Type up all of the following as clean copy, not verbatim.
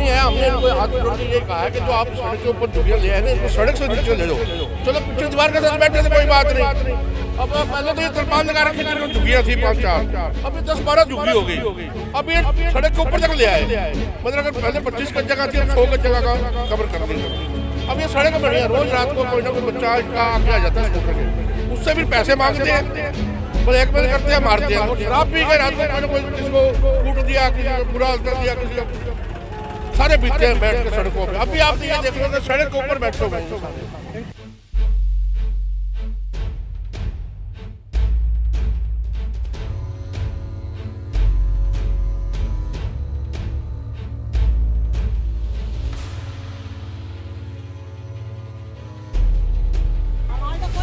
नहीं है। हमने इनको हाथ जोड़ के ये कहा है कि जो आप सड़क के ऊपर झुग्गियां ले आए ना, इनको सड़क से नीचे ले लो। चलो पीछे दीवार के साथ बैठे थे, कोई बात नहीं। अब पहले तो ये तिरपाल लगा रखी थी, झुग्गियां थी 5-4, अब ये 10-12 झुग्गी हो गई। अब ये सड़क के ऊपर तक ले आए। मतलब अगर पहले 25 गज जगह थी, अब 100 गज जगह का कवर कर दी। अब ये सड़क बनी है, रोज रात को कोई ना कोई बच्चा इसका आगे आ जाता है स्कूटर के, उससे भी पैसे मांगते हैं, ब्लैकमेल करते हैं, मारते हैं। और शराब पी के रात में कोई ना कोई किसी को कूट दिया, किसी को बुरा हाल कर दिया, किसी को सारे बीतते हैं बैठ के सड़कों पे। अभी आप ये देख रहे हो सड़क के ऊपर बैठे हुए।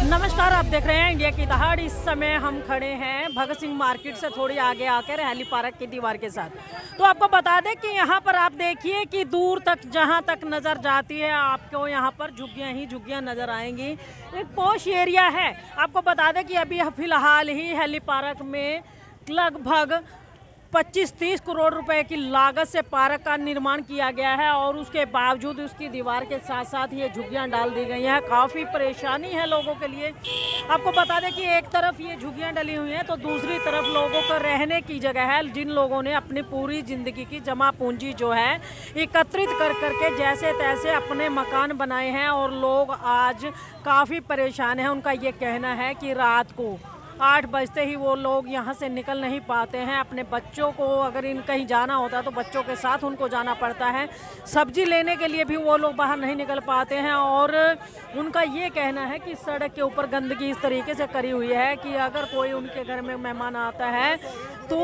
नमस्कार, आप देख रहे हैं इंडिया की दहाड़। इस समय हम खड़े हैं भगत सिंह मार्केट से थोड़ी आगे आकर हैली पार्क की दीवार के साथ। तो आपको बता दें कि यहाँ पर आप देखिए कि दूर तक जहाँ तक नज़र जाती है आपको यहाँ पर झुग्गियाँ ही झुग्गियाँ नज़र आएंगी। एक पॉश एरिया है। आपको बता दें कि अभी फिलहाल ही हैली पार्क में लगभग 25-30 करोड़ रुपए की लागत से पार्क का निर्माण किया गया है और उसके बावजूद उसकी दीवार के साथ साथ ये झुग्गियां डाल दी गई हैं। काफ़ी परेशानी है लोगों के लिए। आपको बता दें कि एक तरफ ये झुग्गियां डली हुई हैं तो दूसरी तरफ लोगों को रहने की जगह है, जिन लोगों ने अपनी पूरी ज़िंदगी की जमा पूंजी जो है एकत्रित कर करके जैसे तैसे अपने मकान बनाए हैं और लोग आज काफ़ी परेशान हैं। उनका ये कहना है कि रात को 8 बजते ही वो लोग यहाँ से निकल नहीं पाते हैं। अपने बच्चों को अगर इन कहीं जाना होता है तो बच्चों के साथ उनको जाना पड़ता है। सब्जी लेने के लिए भी वो लोग बाहर नहीं निकल पाते हैं और उनका ये कहना है कि सड़क के ऊपर गंदगी इस तरीके से करी हुई है कि अगर कोई उनके घर में मेहमान आता है तो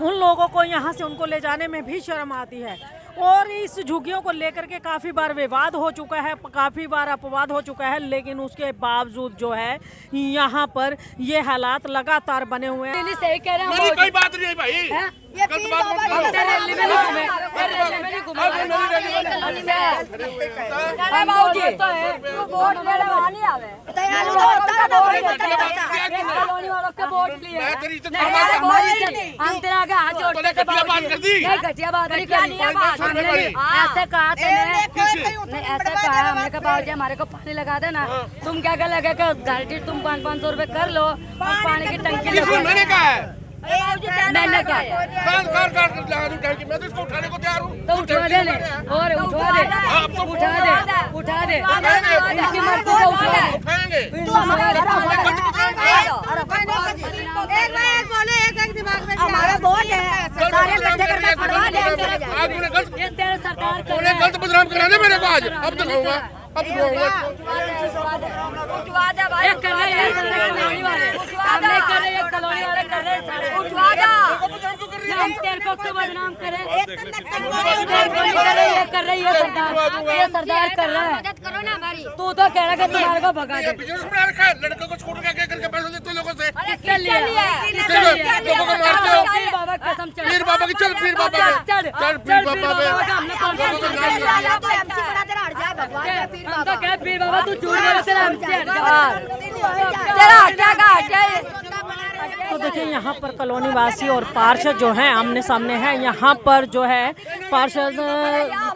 उन लोगों को यहाँ से उनको ले जाने में भी शर्म आती है। और इस झुग्गियों को लेकर के काफ़ी बार विवाद हो चुका है, काफ़ी बार अपवाद हो चुका है, लेकिन उसके बावजूद जो है यहाँ पर ये हालात लगातार बने हुए हैं। सही कह रहे हैं, मेरी कोई बात नहीं भाई, गलत बात मत करो। हम तेरा आगे हाथ जोड़ते थे, घटिया बात नहीं करी। ऐसे कहा ऐसे कहा हमने कहा बाबूजी हमारे को पानी लगा देना। तुम क्या लगे गारंटी तुम 500 रुपए कर लो और पानी की टंकी मैंने कहा है, मैंने कहा मैं तो इसको उठाने को तैयार हूँ। तो उठा दे और उठा दे उनकी मर्जी से उठाएंगे। हमारा वोट है, सारे इकट्ठे करके फड़वा देंगे। ये तेरे सरकार गलत बदनाम कराने मेरे को आज। अब दिखाऊंगा, अब दिखाऊंगा। कर रहे हैं कॉलोनी वाले, हमने कर रहे हैं कॉलोनी वाले कर रहे हैं। उठवा दो, हम तेरे को क्यों बदनाम करें? ये कर रही है सरदार, ये सरदार कर रहा है। करो ना हमारी। तू तो कह रहा है तुम्हारे को भगा दे। बिजनेस बना रखा है, लड़के को छोड़ के करके पैसे देते लोगों से। किससे लिया? लोगों को मारते हो। पीर बाबा की कसम चल। पीर बाबा की चल, पीर बाबा पे चल पीर बाबा पे। हम तो कह पीर बाबा तू झूठ बोल तेरा हमसे हट जा। तेरा हटा का हटा। तो देखिए यहाँ पर कॉलोनी वासी और पार्षद जो हैं आमने सामने हैं। यहाँ पर जो है पार्षद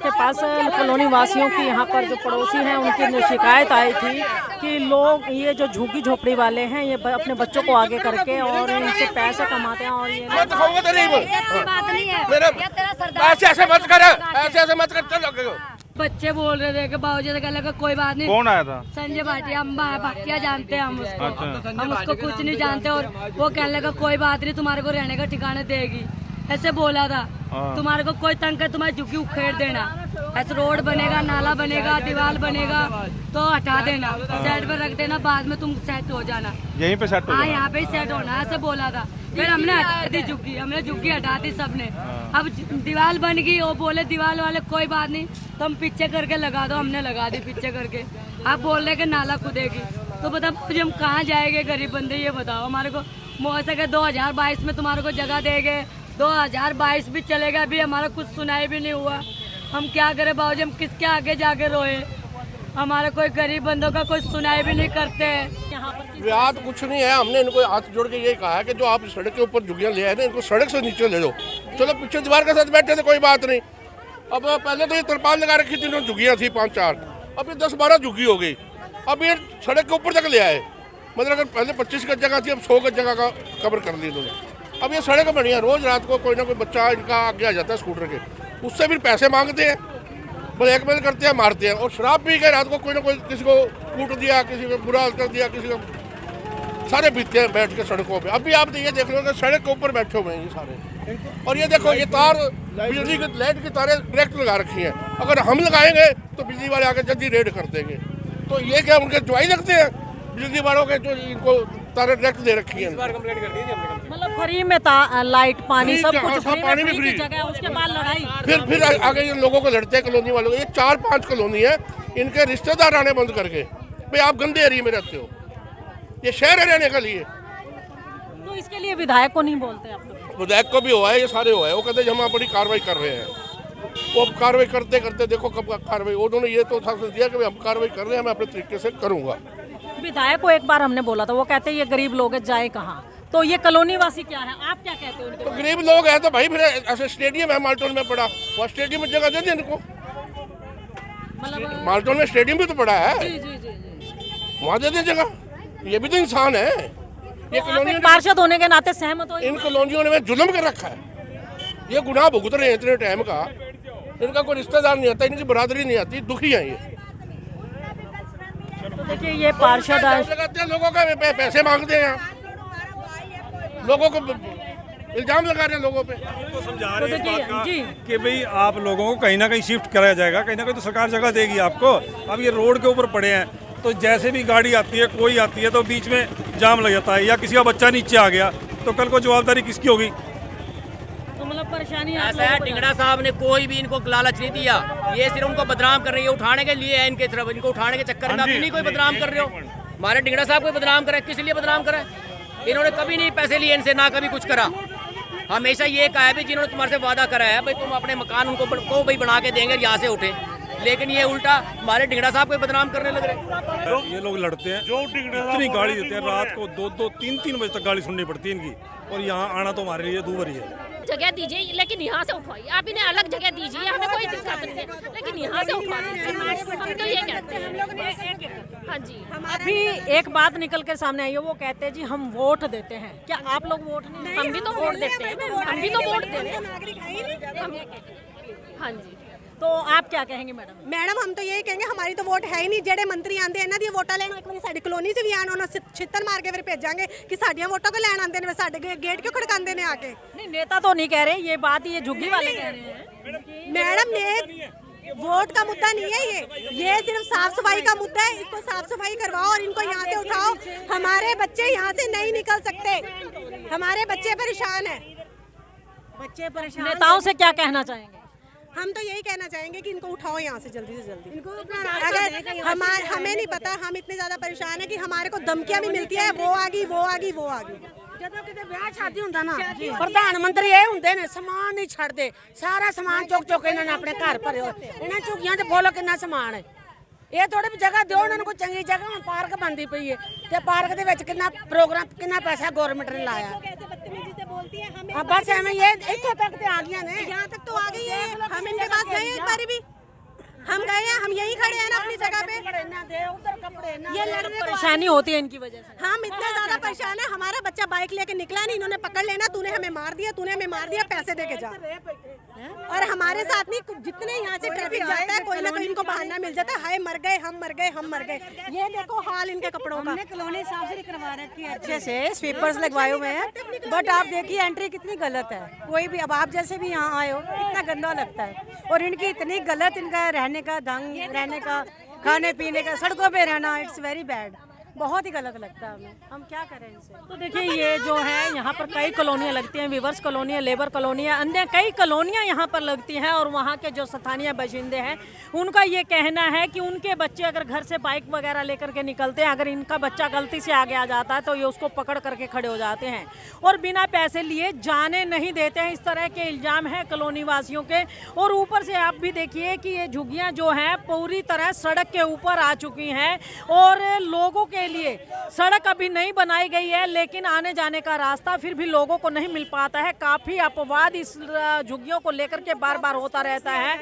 के पास कॉलोनी वासियों की यहाँ पर जो पड़ोसी हैं उनकी शिकायत आई थी कि लोग ये जो झुग्गी झोपड़ी वाले हैं ये अपने बच्चों को आगे करके और इनसे पैसे कमाते हैं और ये बात नहीं है। ऐसे मत कर, ऐसे मत कर। चल बच्चे बोल रहे थे कि बाबूजी से कहने का कोई बात नहीं। कौन आया था? संजय भाटिया, हम भाटिया जानते हैं हम उसको। अच्छा। हम उसको कुछ नहीं जानते और वो कहने लगा कोई बात नहीं तुम्हारे को रहने का ठिकाना देगी, ऐसे बोला था। तुम्हारे को कोई तंग कर तुम्हारी झुग्गी उखेड़ देना, ऐसे रोड बनेगा, नाला बनेगा, दीवार बनेगा तो हटा देना, साइड पर रख देना, बाद में तुम सेट हो जाना। यहीं पे सेट हो हाँ यहाँ पे ही सेट होना, ऐसे बोला था। फिर हमने हटा दी झुग्गी, हमने झुग्गी हटा दी सबने। अब दीवार बन गई, वो बोले दीवार वाले कोई बात नहीं तो हम पीछे करके लगा दो, हमने लगा दी पीछे करके। आप बोल रहे कि नाला खुदेगी तो बता मुझे हम कहाँ जाएंगे गरीब बंदे, ये बताओ। हमारे को मौसम के 2022 में तुम्हारे को जगह देंगे, 2022 भी चलेगा, अभी हमारा कुछ सुनाई भी नहीं हुआ। हम क्या करें बाबूजी, हम किसके आगे जाके रोए? हमारा कोई गरीब बंदों का कोई सुनाई भी नहीं करते हैं। विवाद कुछ नहीं है। हमने इनको हाथ जोड़ के ये कहा है कि जो आप सड़क के ऊपर झुग्गियां ले आए ना, इनको सड़क से नीचे ले लो। चलो पीछे दीवार के साथ बैठे थे, कोई बात नहीं। अब पहले तो ये तिरपाल लगा रखी थी, इन्होंने झुग्गियाँ थी 5-4, अब ये 10-12 झुग्गी हो गई। अब ये सड़क के ऊपर तक ले आए, मतलब अगर पहले 25 गज जगह थी, अब 100 गज जगह का कवर कर ली इन्होंने। अब ये सड़क बनी है, रोज रात को कोई ना कोई बच्चा इनका आगे आ जाता है स्कूटर के, उससे भी पैसे मांगते हैं, ब्लैकमेल करते हैं, मारते हैं। और शराब पी के रात को कोई ना कोई किसी को कूट दिया, किसी को बुरा हाल कर दिया, किसी को, सारे पीते हैं बैठ के सड़कों पे। अभी आप ये देख लो कि सड़क के ऊपर बैठे हुए हैं ये सारे। और ये देखो ये तार, बिजली की लाइट की तारें डायरेक्ट लगा रखी हैं, अगर हम लगाएंगे तो बिजली वाले आके जल्दी रेड कर देंगे। तो ये क्या उनके ज्वाई लगते हैं बिजली वालों के, जो इनको तारें डायरेक्ट दे रखी हैं। मतलब फ्री में लाइट पानी सब कुछ पानी भी फ्री, जगह, उसके बाद लड़ाई। फिर आगे इन लोगों को लड़ते हैं कॉलोनी वालों को। ये 4-5 कॉलोनी है, इनके रिश्तेदार आने बंद करके, भाई आप गंदे एरिया में रहते हो, ये शहर है रहने के लिए। तो इसके लिए विधायक को नहीं बोलते आप लोग? विधायक को भी हुआ है, ये सारे हुआ है, वो कहते हैं हम बड़ी कार्रवाई कर रहे हैं। वो अब कार्रवाई करते करते देखो कब कार्रवाई, उन्होंने ये तो था दिया कि हम कार्रवाई कर रहे हैं, मैं अपने तरीके से करूँगा। विधायक को एक बार हमने बोला था, वो कहते हैं ये गरीब लोग है, जाए कहाँ। तो ये कॉलोनी वासी क्या है, आप क्या कहते हो उनके? तो गरीब लोग हैं तो भाई फिर ऐसे स्टेडियम है माल्टोन में पड़ा, वहाँ स्टेडियम में जगह दे दें इनको। मतलब माल्टोन में स्टेडियम भी तो पड़ा है, जी जी जी जी। वहाँ दे दें जगह, ये भी तो इंसान है। ये तो आप एक पार्षद होने के नाते सहमत हो? इन कॉलोनियों ने जुल्म कर रखा है, ये गुनाह भुगत रहे हैं इतने टाइम का। इनका कोई रिश्तेदार नहीं आता, इनकी बरादरी नहीं आती, दुखी है ये। तो देखिए ये पार्षद लगाते हैं, लोगों का पैसे मांगते हैं, लोगों को इल्जाम लगा रहे हैं लोगों पे। तो समझा रहे हैं इस बात का जी। कि भाई आप लोगों को कहीं ना कहीं शिफ्ट कराया जाएगा, कहीं ना कहीं तो सरकार जगह देगी आपको। अब ये रोड के ऊपर पड़े हैं, तो जैसे भी गाड़ी आती है, कोई आती है, तो बीच में जाम लग जाता है, या किसी का बच्चा नीचे आ गया तो कल को जवाबदारी किसकी होगी? तो मतलब परेशानी ऐसा है, टिंगड़ा साहब ने कोई भी इनको लालच नहीं दिया, ये सिर्फ उनको बदनाम कर रही है, उठाने के लिए है इनके तरफ, इनको उठाने के चक्कर में। अभी नहीं कोई बदनाम कर रहे हो, हमारे टिंगड़ा साहब को बदनाम करे, किस लिए बदनाम करे? इन्होंने कभी नहीं पैसे लिए इनसे, ना कभी कुछ करा। हमेशा ये कहा है भी जिन्होंने तुम्हारे से वादा करा है भाई तुम अपने मकान उनको भाई बना के देंगे, यहाँ से उठे, लेकिन ये उल्टा हमारे टिंगड़ा साहब को बदनाम करने लग रहे। ये लोग लड़ते हैं, इतनी गाड़ी देते हैं, रात को 2-2, 3-3 बजे तक गाड़ी सुननी पड़ती है इनकी, और यहाँ आना तो हमारे लिए दूभरी है। जगह दीजिए, लेकिन यहाँ से उठवाइए, आप इन्हें अलग जगह दीजिए, हमें कोई दिक्कत नहीं है, लेकिन यहाँ से उठवा दीजिए, हम तो ये कहते हैं। हाँ जी। अभी एक बात निकल के सामने आई है, वो कहते हैं जी हम वोट देते हैं, क्या आप लोग वोट नहीं? हम भी तो वोट देते हैं, हम भी तो वोट देते हैं। हाँ जी। तो आप क्या कहेंगे मैडम? मैडम हम तो यही कहेंगे, हमारी तो वोट है ही नहीं। जेडे मंत्री आंदे हैं ना दी वोटा लेना, एक बार साडी कॉलोनी से भी आना, उन्होंने छित्तर मार के फिर भेजांगे कि साडियां वोटों को लेन आंदे ने, साडे गेट क्यों खड़कांदे ने आके? नहीं, नेता तो नहीं कह रहे, ये बात ये झुग्गी वाले कह रहे हैं। मैडम ने वोट का मुद्दा नहीं है ये सिर्फ साफ सफाई का मुद्दा है। इसको साफ सफाई करवाओ और इनको यहाँ से उठाओ। हमारे बच्चे यहाँ से नहीं निकल सकते, हमारे बच्चे परेशान है, बच्चे परेशान। नेताओं से क्या कहना चाहेंगे? हम तो यही कहना चाहेंगे कि इनको उठाओ यहाँ से जल्दी से जल्दी। अगर हमें नहीं पता, हम इतने ज्यादा परेशान है कि हमारे को धमकियां भी मिलती है, वो आ गई, वो आ गई, वो आ गई। ਜਦੋਂ ਕਿਤੇ ਵਿਆਹ ਸ਼ਾਦੀ ਹੁੰਦਾ ਨਾ, ਪ੍ਰਧਾਨ ਮੰਤਰੀ ਇਹ ਹੁੰਦੇ ਨੇ, ਸਮਾਨ ਨਹੀਂ ਛੱਡਦੇ, ਸਾਰਾ ਸਮਾਨ ਚੁੱਕ ਚੁੱਕ ਇਹਨਾਂ ਨੇ ਆਪਣੇ ਘਰ ਭਰੇ ਹੋਏ। ਇਹਨਾਂ ਝੁੱਗੀਆਂ 'ਚ ਬੋਲੋ ਕਿੰਨਾ ਸਮਾਨ ਹੈ। ਇਹ ਥੋੜੀ ਵੀ ਜਗ੍ਹਾ ਦਿਓ ਉਹਨਾਂ ਨੂੰ, ਕੋਈ ਚੰਗੀ ਜਗ੍ਹਾ। ਹੁਣ ਪਾਰਕ ਬਣਦੀ ਪਈ ਹੈ, ਤੇ ਪਾਰਕ ਦੇ ਵਿੱਚ ਕਿੰਨਾ ਪ੍ਰੋਗਰਾਮ, ਕਿੰਨਾ ਪੈਸਾ ਗਵਰਨਮੈਂਟ ਨੇ ਲਾਇਆ। हाँ बस हमें ये इतने तक तो आ गया ने, यहाँ तक तो आ गई है। हम इनके पास गए एक बार भी, हम गए हैं, हम यही खड़े हैं ना अपनी जगह पे। ये लड़ने को परेशानी होती है इनकी वजह से। हम इतने ज्यादा परेशान है। हमारा बच्चा बाइक लेके निकला नहीं, इन्होंने पकड़ लेना, तूने हमें मार दिया, तूने हमें मार दिया, पैसे दे के जा। और हमारे साथ नहीं, जितने यहाँ से ट्रैफिक जाता है, कोई ना कोई इनको बहाना मिल जाता है, हाय मर गए, हम मर गए, हम मर गए। ये देखो हाल इनके कपड़ों का। हमने कॉलोनी साफ सुथरी करवा रखी है अच्छे से, स्वीपर्स लगवाए हुए हैं, बट आप देखिए एंट्री कितनी गलत है। कोई भी, अब आप जैसे भी यहाँ आए हो, कितना गंदा लगता है। और इनकी इतनी गलत, इनका रहने का ढंग, रहने का, खाने पीने का, सड़कों पे रहना, इट्स वेरी बैड, बहुत ही गलत लगता है हमें। हम क्या करें इनसे? तो देखिए ये जो है यहाँ पर कई कॉलोनियाँ लगती हैं, विवर्स कॉलोनी है, लेबर कॉलोनी है, अन्य कई कॉलोनियाँ यहाँ पर लगती हैं। और वहाँ के जो स्थानीय बाशिंदे हैं उनका ये कहना है कि उनके बच्चे अगर घर से बाइक वगैरह लेकर के निकलते हैं, अगर इनका बच्चा गलती से आगे आ जाता है तो ये उसको पकड़ करके खड़े हो जाते हैं और बिना पैसे लिए जाने नहीं देते हैं। इस तरह के इल्ज़ाम हैं कॉलोनी वासियों के। और ऊपर से आप भी देखिए कि ये झुग्गियाँ जो हैं पूरी तरह सड़क के ऊपर आ चुकी हैं और लोगों के के लिए सड़क अभी नहीं बनाई गई है, लेकिन आने जाने का रास्ता फिर भी लोगों को नहीं मिल पाता है। काफ़ी अपवाद इस झुग्गियों को लेकर के बार बार होता रहता है।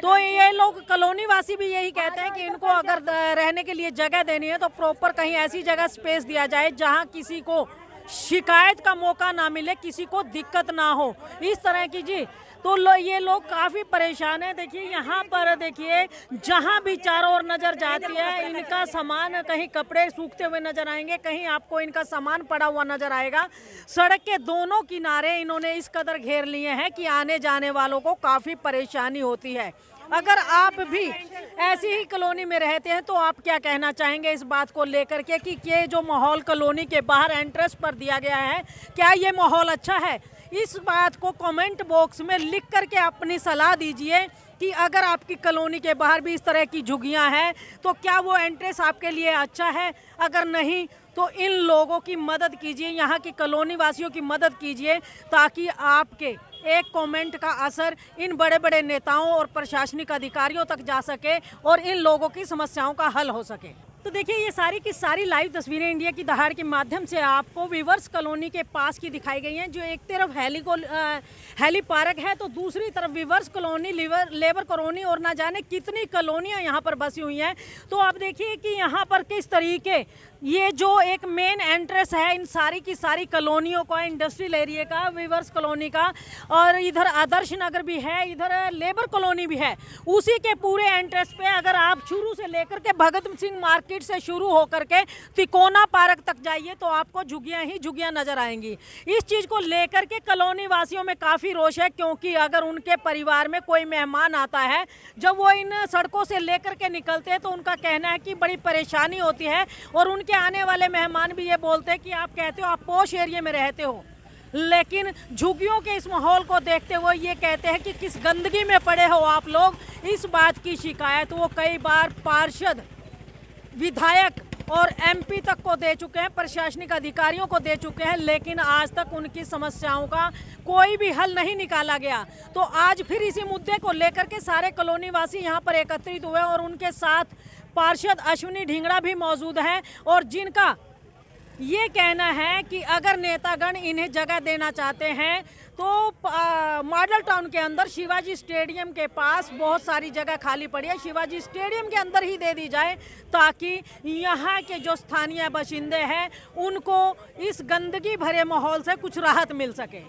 तो ये लोग कॉलोनी वासी भी यही कहते हैं कि इनको अगर रहने के लिए जगह देनी है तो प्रॉपर कहीं ऐसी जगह स्पेस दिया जाए जहाँ किसी को शिकायत का मौका ना मिले, किसी को दिक्कत ना हो, इस तरह की जी। तो ये लोग काफ़ी परेशान हैं। देखिए यहाँ पर देखिए जहाँ भी चारों ओर नज़र जाती है इनका सामान, कहीं कपड़े सूखते हुए नज़र आएंगे, कहीं आपको इनका सामान पड़ा हुआ नज़र आएगा। सड़क के दोनों किनारे इन्होंने इस कदर घेर लिए हैं कि आने जाने वालों को काफ़ी परेशानी होती है। अगर आप भी ऐसी ही कॉलोनी में रहते हैं तो आप क्या कहना चाहेंगे इस बात को लेकर के कि ये जो माहौल कॉलोनी के बाहर एंट्रेंस पर दिया गया है, क्या ये माहौल अच्छा है? इस बात को कमेंट बॉक्स में लिख करके अपनी सलाह दीजिए कि अगर आपकी कॉलोनी के बाहर भी इस तरह की झुग्गियां हैं तो क्या वो एंट्रेंस आपके लिए अच्छा है? अगर नहीं तो इन लोगों की मदद कीजिए, यहाँ की कॉलोनी वासियों की मदद कीजिए, ताकि आपके एक कमेंट का असर इन बड़े बड़े नेताओं और प्रशासनिक अधिकारियों तक जा सके और इन लोगों की समस्याओं का हल हो सके। तो देखिए ये सारी की सारी लाइव तस्वीरें इंडिया की दहाड़ के माध्यम से आपको वीवर्स कॉलोनी के पास की दिखाई गई हैं, जो एक तरफ हेली पार्क है तो दूसरी तरफ वीवर्स कॉलोनी, लेबर कॉलोनी और ना जाने कितनी कॉलोनियां यहाँ पर बसी हुई हैं। तो आप देखिए कि यहाँ पर किस तरीके ये जो एक मेन एंट्रेंस है इन सारी की सारी कॉलोनियों का, इंडस्ट्रियल एरिया का, वीवर्स कॉलोनी का, और इधर आदर्श नगर भी है, इधर लेबर कॉलोनी भी है, उसी के पूरे एंट्रेंस पे अगर आप शुरू से लेकर के भगत सिंह मार्केट से शुरू होकर के तिकोना पार्क तक जाइए तो आपको झुग्गियां ही झुग्गियां नजर आएंगी। इस चीज को लेकर के कॉलोनी वासियों में काफी रोष है, क्योंकि अगर उनके परिवार में कोई मेहमान आता है, जब वो इन सड़कों से लेकर के निकलते हैं तो उनका कहना है कि बड़ी परेशानी होती है, और उनके आने वाले मेहमान भी ये बोलते हैं कि आप कहते हो आप पोश एरिया में रहते हो, लेकिन झुग्गियों के इस माहौल को देखते हुए ये कहते हैं कि किस गंदगी में पड़े हो आप लोग। इस बात की शिकायत वो कई बार पार्षद, विधायक और एमपी तक को दे चुके हैं, प्रशासनिक अधिकारियों को दे चुके हैं, लेकिन आज तक उनकी समस्याओं का कोई भी हल नहीं निकाला गया। तो आज फिर इसी मुद्दे को लेकर के सारे कॉलोनी वासी यहाँ पर एकत्रित हुए और उनके साथ पार्षद अश्विनी ढींगड़ा भी मौजूद हैं, और जिनका ये कहना है कि अगर नेतागण इन्हें जगह देना चाहते हैं तो मॉडल टाउन के अंदर शिवाजी स्टेडियम के पास बहुत सारी जगह खाली पड़ी है, शिवाजी स्टेडियम के अंदर ही दे दी जाए, ताकि यहाँ के जो स्थानीय बाशिंदे हैं उनको इस गंदगी भरे माहौल से कुछ राहत मिल सके।